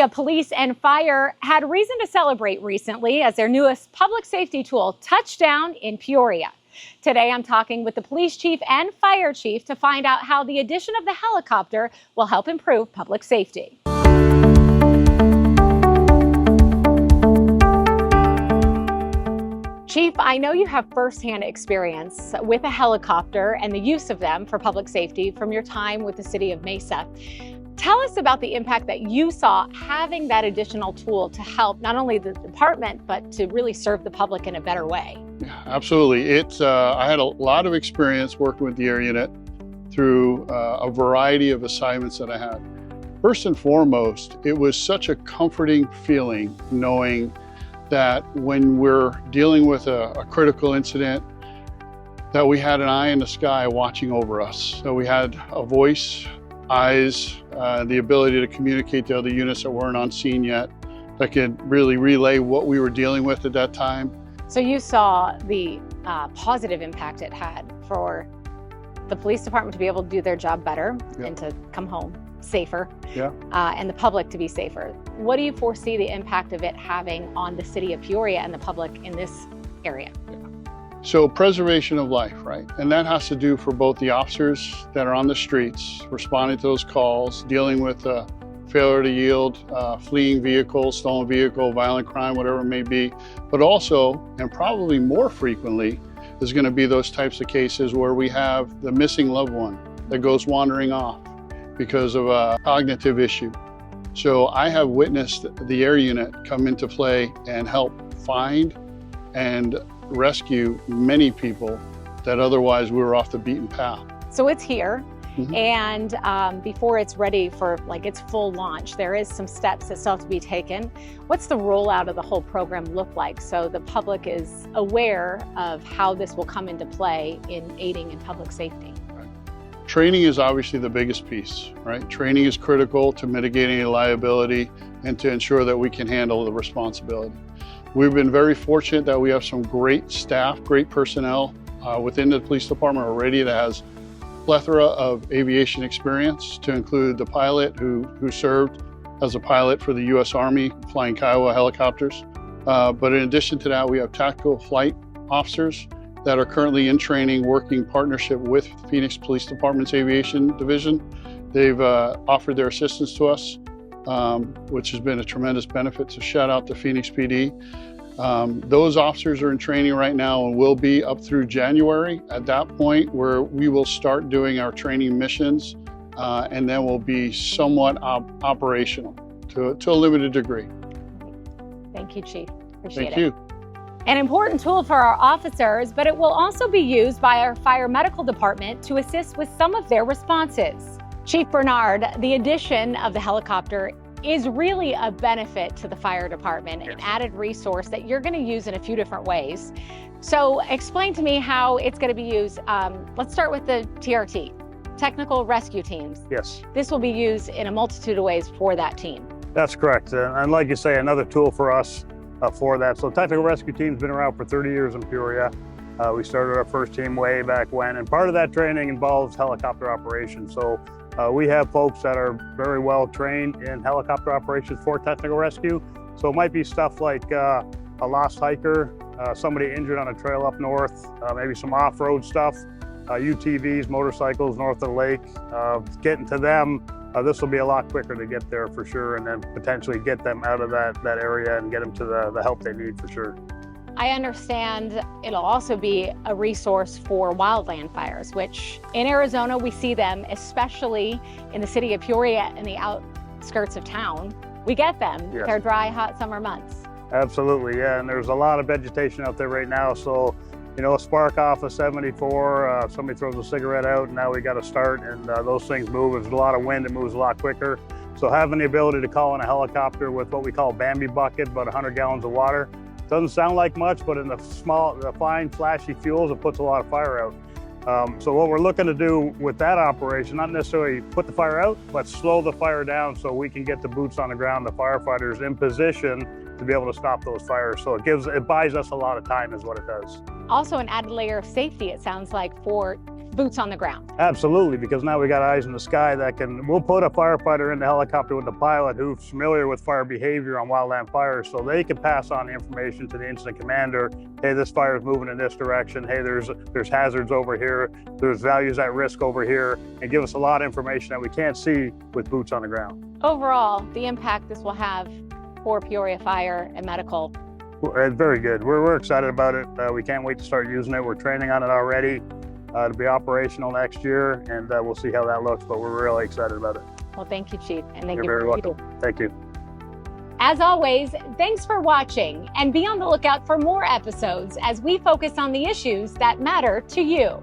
Peoria Police and Fire had reason to celebrate recently as their newest public safety tool touched down in Peoria. Today, I'm talking with the police chief and fire chief to find out how the addition of the helicopter will help improve public safety. Chief, I know you have firsthand experience with a helicopter and the use of them for public safety from your time with the city of Mesa. Tell us about the impact that you saw having that additional tool to help not only the department, but to really serve the public in a better way. Yeah, absolutely. I had a lot of experience working with the air unit through a variety of assignments that I had. First and foremost, it was such a comforting feeling knowing that when we're dealing with a critical incident, that we had an eye in the sky watching over us. So we had a voice, eyes, the ability to communicate to other units that weren't on scene yet, that could really relay what we were dealing with at that time. So you saw the positive impact it had for the police department to be able to do their job better and to come home safer, and the public to be safer. What do you foresee the impact of it having on the city of Peoria and the public in this area? So preservation of life, right? And that has to do for both the officers that are on the streets, responding to those calls, dealing with failure to yield, fleeing vehicles, stolen vehicle, violent crime, whatever it may be. But also, and probably more frequently, is going to be those types of cases where we have the missing loved one that goes wandering off because of a cognitive issue. So I have witnessed the air unit come into play and help find and rescue many people that otherwise we were off the beaten path. So it's here, and before it's ready for its full launch, there is some steps that still have to be taken. What's the rollout of the whole program look like so the public is aware of how this will come into play in aiding in public safety? Training is obviously the biggest piece, right? Training is critical to mitigating liability and to ensure that we can handle the responsibility. We've been very fortunate that we have some great staff, great personnel within the police department already that has a plethora of aviation experience, to include the pilot who served as a pilot for the U.S. Army flying Kiowa helicopters. But in addition to that, we have tactical flight officers that are currently in training, working in partnership with Phoenix Police Department's Aviation Division. They've offered their assistance to us, which has been a tremendous benefit, so shout out to Phoenix PD. Those officers are in training right now and will be up through January, at that point where we will start doing our training missions, and then we'll be somewhat operational to a limited degree. Thank you, Chief. Appreciate it. Thank you. An important tool for our officers, but it will also be used by our fire medical department to assist with some of their responses. Chief Bernard, the addition of the helicopter is really a benefit to the fire department, an added resource that you're going to use in a few different ways. So explain to me how it's going to be used. Let's start with the TRT, Technical Rescue Teams. Yes. This will be used in a multitude of ways for that team. That's correct. And like you say, another tool for us for that. So Technical Rescue Team's been around for 30 years in Peoria. We started our first team way back when, and part of that training involves helicopter operations. So we have folks that are very well trained in helicopter operations for technical rescue. So it might be stuff like a lost hiker, somebody injured on a trail up north, maybe some off-road stuff, UTVs, motorcycles north of the lake. Getting to them, this will be a lot quicker to get there for sure, and then potentially get them out of that area and get them to the help they need for sure. I understand it'll also be a resource for wildland fires, which in Arizona we see them, especially in the city of Peoria and the outskirts of town. We get them. Yes. They're dry, hot summer months. Absolutely, yeah, and there's a lot of vegetation out there right now. So, you know, a spark off a 74, somebody throws a cigarette out, and now we got to start, and those things move. There's a lot of wind, it moves a lot quicker. So having the ability to call in a helicopter with what we call a Bambi bucket, about 100 gallons of water, doesn't sound like much, but in the fine, flashy fuels, it puts a lot of fire out. So what we're looking to do with that operation, not necessarily put the fire out, but slow the fire down so we can get the boots on the ground, the firefighters in position to be able to stop those fires. So it buys us a lot of time is what it does. Also an added layer of safety, it sounds like, for boots on the ground. Absolutely, because now we got eyes in the sky we'll put a firefighter in the helicopter with the pilot who's familiar with fire behavior on wildland fires, so they can pass on the information to the incident commander. Hey, this fire is moving in this direction. Hey, there's hazards over here. There's values at risk over here, and give us a lot of information that we can't see with boots on the ground. Overall, the impact this will have for Peoria Fire and Medical. Very good. We're excited about it. We can't wait to start using it. We're training on it already to be operational next year, and we'll see how that looks, but we're really excited about it. Well, thank you, Chief, and thank you You're for very what you welcome. Thank you. As always, thanks for watching, and be on the lookout for more episodes as we focus on the issues that matter to you.